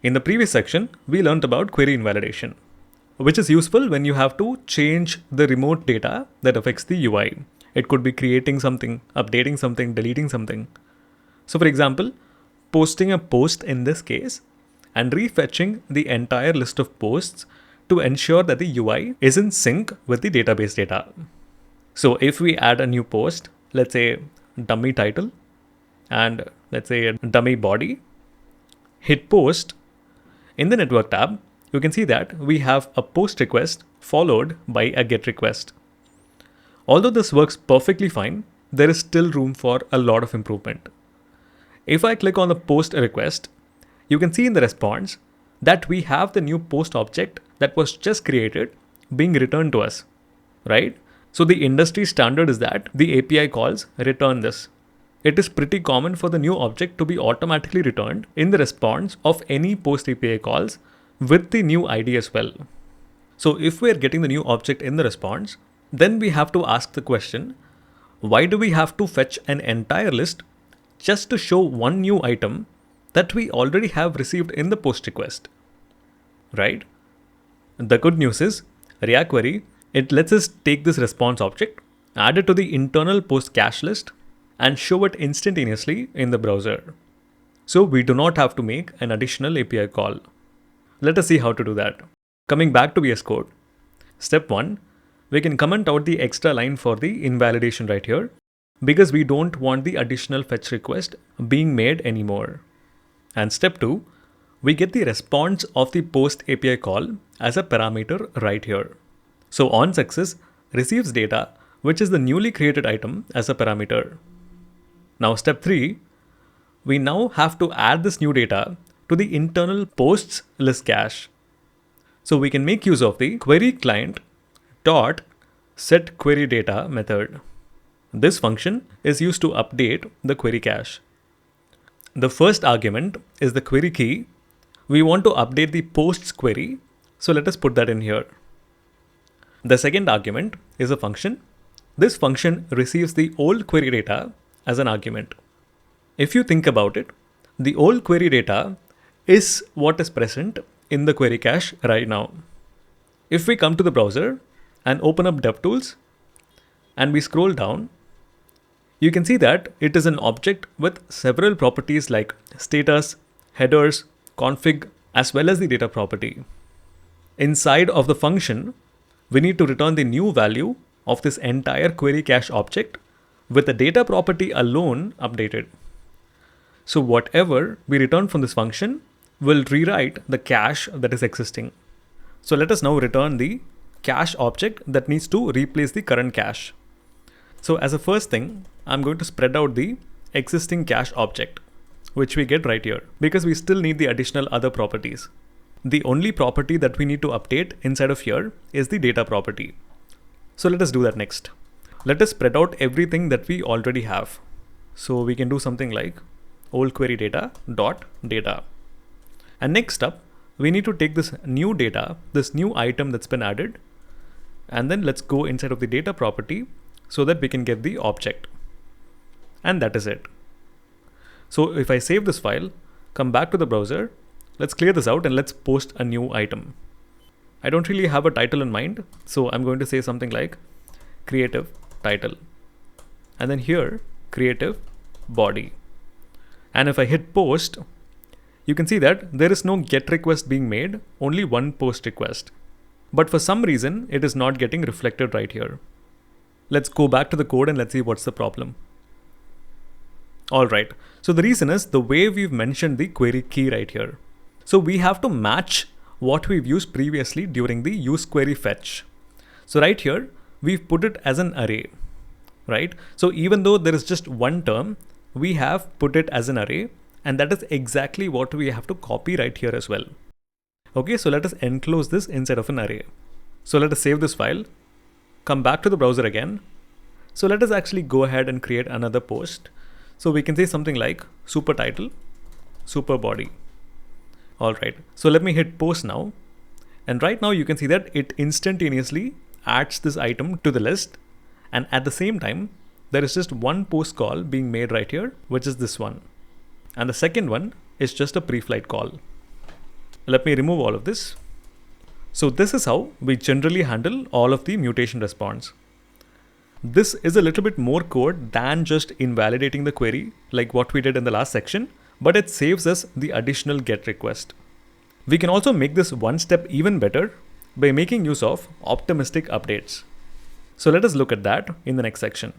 In the previous section, we learned about query invalidation, which is useful when you have to change the remote data that affects the UI. It could be creating something, updating something, deleting something. So for example, posting a post in this case and refetching the entire list of posts to ensure that the UI is in sync with the database data. So if we add a new post, let's say dummy title and let's say a dummy body, hit post, in the network tab, you can see that we have a post request followed by a get request. Although this works perfectly fine, there is still room for a lot of improvement. If I click on the post request, you can see in the response that we have the new post object that was just created being returned to us, right? So the industry standard is that the API calls return this. It is pretty common for the new object to be automatically returned in the response of any post API calls with the new ID as well. So if we're getting the new object in the response, then we have to ask the question, why do we have to fetch an entire list just to show one new item that we already have received in the post request, right? The good news is React Query, it lets us take this response object, add it to the internal post cache list and show it instantaneously in the browser. So we do not have to make an additional API call. Let us see how to do that. Coming back to VS Code, step 1, we can comment out the extra line for the invalidation right here because we don't want the additional fetch request being made anymore. And step 2, we get the response of the post API call as a parameter right here. So onSuccess receives data, which is the newly created item as a parameter. Now step 3, we now have to add this new data to the internal posts list cache. So we can make use of the query client dot set query data method. This function is used to update the query cache. The first argument is the query key. We want to update the posts query, so let us put that in here. The second argument is a function. This function receives the old query data as an argument. If you think about it, the old query data is what is present in the query cache right now. If we come to the browser and open up DevTools and we scroll down, you can see that it is an object with several properties like status, headers, config, as well as the data property. Inside of the function, we need to return the new value of this entire query cache object with the data property alone updated. So whatever we return from this function will rewrite the cache that is existing. So let us now return the cache object that needs to replace the current cache. So as a first thing, I'm going to spread out the existing cache object, which we get right here, because we still need the additional other properties. The only property that we need to update inside of here is the data property. So let us do that next. Let us spread out everything that we already have. So we can do something like old query data dot data. And next up, we need to take this new data, this new item that's been added, and then let's go inside of the data property so that we can get the object. And that is it. So if I save this file, come back to the browser, let's clear this out and let's post a new item. I don't really have a title in mind, so I'm going to say something like creative title. And then here, creative body. And if I hit post, you can see that there is no get request being made, only one post request. But for some reason, it is not getting reflected right here. Let's go back to the code and let's see what's the problem. All right, so the reason is the way we've mentioned the query key right here. So we have to match what we've used previously during the use query fetch. So right here, we've put it as an array, right? So even though there is just one term, we have put it as an array, and that is exactly what we have to copy right here as well. Okay, so let us enclose this inside of an array. So let us save this file, come back to the browser again. So let us actually go ahead and create another post. So we can say something like super title, super body. All right, so let me hit post now. And right now you can see that it instantaneously adds this item to the list. And at the same time, there is just one post call being made right here, which is this one. And the second one is just a pre-flight call. Let me remove all of this. So this is how we generally handle all of the mutation response. This is a little bit more code than just invalidating the query like what we did in the last section, but it saves us the additional GET request. We can also make this one step even better by making use of optimistic updates. So let us look at that in the next section.